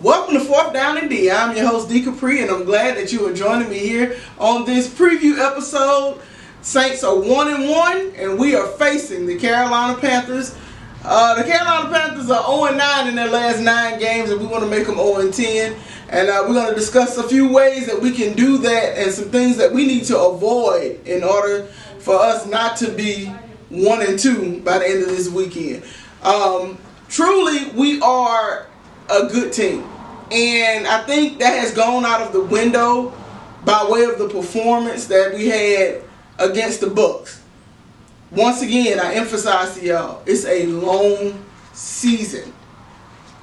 Welcome to 4thDown&Dee. I'm your host D Capri, and I'm glad that you are joining me here on this preview episode. Saints are 1-1, and we are facing the Carolina Panthers. The Carolina Panthers are 0-9 in their last 9 games, and we want to make them 0-10. And we're going to discuss a few ways that we can do that and some things that we need to avoid in order for us not to be 1-2 by the end of this weekend. Truly, we are a good team, and I think that has gone out of the window by way of the performance that we had against the Bucs. Once again, I emphasize to y'all, it's a long season.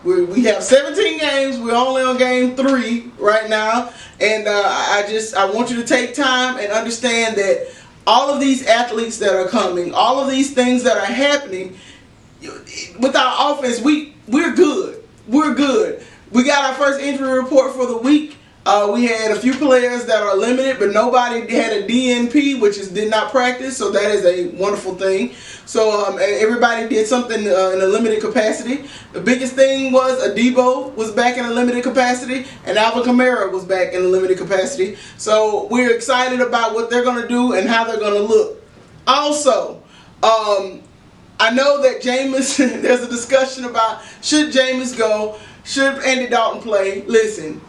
We have 17 games. We're only on game 3 right now, and I want you to take time and understand that all of these athletes that are coming, all of these things that are happening with our offense, we're good. We're good. We got our first injury report for the week. We had a few players that are limited, but nobody had a DNP, which did not practice, so that is a wonderful thing. So everybody did something in a limited capacity. The biggest thing was Adebo was back in a limited capacity, and Alvin Kamara was back in a limited capacity. So we're excited about what they're going to do and how they're going to look. Also, I know that Jameis, there's a discussion about should Jameis go, should Andy Dalton play. Listen,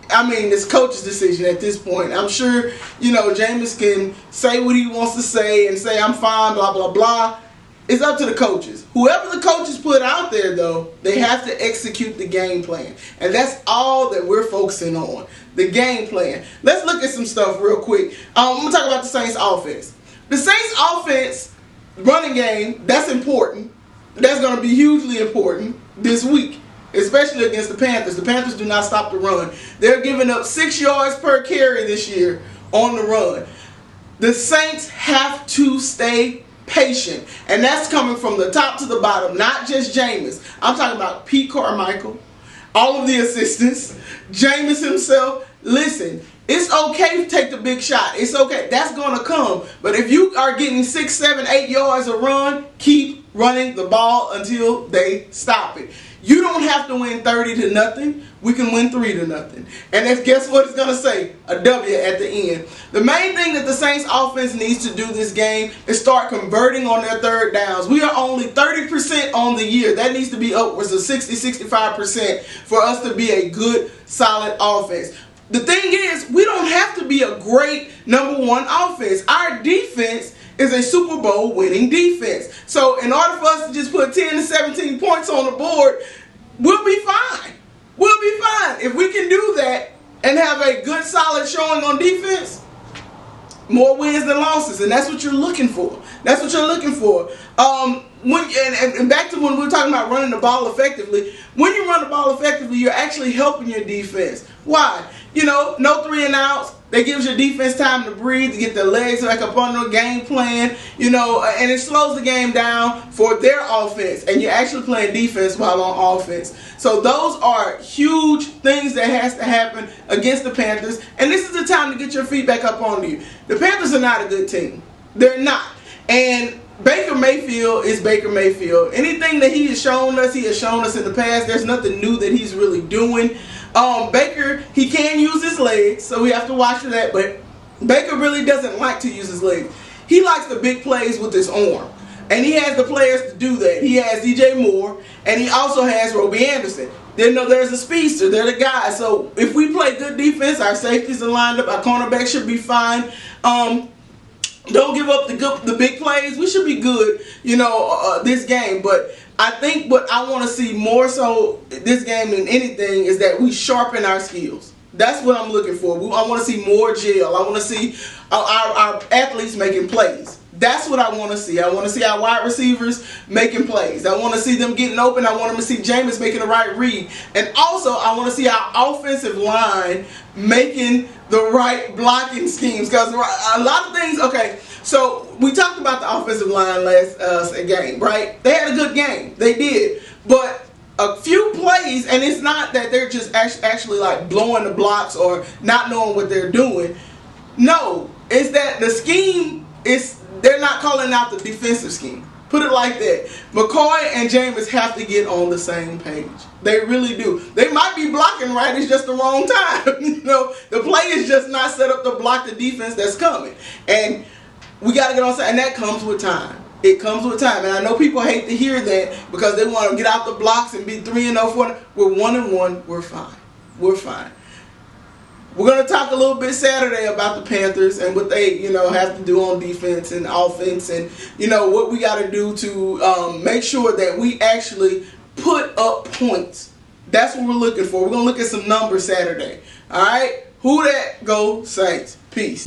I mean, it's coach's decision at this point. I'm sure, Jameis can say what he wants to say and say, I'm fine, blah, blah, blah. It's up to the coaches. Whoever the coaches put out there, though, they have to execute the game plan. And that's all that we're focusing on, the game plan. Let's look at some stuff real quick. I'm going to talk about the Saints offense. The Saints offense running game, that's important. That's going to be hugely important this week, especially against the Panthers. The Panthers do not stop the run. They're giving up 6 yards per carry this year on the run. The Saints have to stay patient, and that's coming from the top to the bottom, not just Jameis. I'm talking about Pete Carmichael, all of the assistants, Jameis himself. Listen, it's okay to take the big shot. It's okay. That's going to come. But if you are getting 6, 7, 8 yards a run, keep running the ball until they stop it. You don't have to win 30-0. We can win 3-0. And that's, guess what it's going to say? A W at the end. The main thing that the Saints offense needs to do this game is start converting on their third downs. We are only 30% on the year. That needs to be upwards of 60-65% for us to be a good, solid offense. The thing is, we don't have to be a great number 1 offense. Our defense is a Super Bowl winning defense. So in order for us to just put 10 to 17 points on the board, we'll be fine. We'll be fine. If we can do that and have a good solid showing on defense, more wins than losses, and that's what you're looking for. That's what you're looking for. And back to when we were talking about running the ball effectively, when you run the ball effectively, you're actually helping your defense. Why? No 3-and-outs. That gives your defense time to breathe, to get their legs back up on the game plan, and it slows the game down for their offense. And you're actually playing defense while on offense. So those are huge things that has to happen against the Panthers. And this is the time to get your feet back up on you. The Panthers are not a good team. They're not. And Baker Mayfield is Baker Mayfield. Anything that he has shown us in the past. There's nothing new that he's really doing. Baker, he can use his legs, so we have to watch for that, but Baker really doesn't like to use his legs. He likes the big plays with his arm, and he has the players to do that. He has DJ Moore, and he also has Robbie Anderson. There's a speedster. They're the guys. So if we play good defense, our safeties are lined up, our cornerbacks should be fine. Don't give up the big plays. We should be good, this game. But I think what I want to see more so this game than anything is that we sharpen our skills. That's what I'm looking for. I want to see more gel. I want to see our athletes making plays. That's what I want to see. I want to see our wide receivers making plays. I want to see them getting open. I want them to see Jameis making the right read. And also, I want to see our offensive line making the right blocking schemes. Because a lot of things, okay, so we talked about the offensive line last game, right? They had a good game. They did. But a few plays, and it's not that they're just actually like blowing the blocks or not knowing what they're doing. No, it's that the scheme is, they're not calling out the defensive scheme. Put it like that. McCoy and Jameis have to get on the same page. They really do. They might be blocking right, it's just the wrong time. The play is just not set up to block the defense that's coming. And we got to get on side, and that comes with time. It comes with time. And I know people hate to hear that because they want to get out the blocks and be 3-0, 4. We're 1-1. We're fine. We're fine. We're going to talk a little bit Saturday about the Panthers and what they, have to do on defense and offense and, what we got to do to make sure that we actually put up points. That's what we're looking for. We're going to look at some numbers Saturday. All right? Who that? Go Saints. Peace.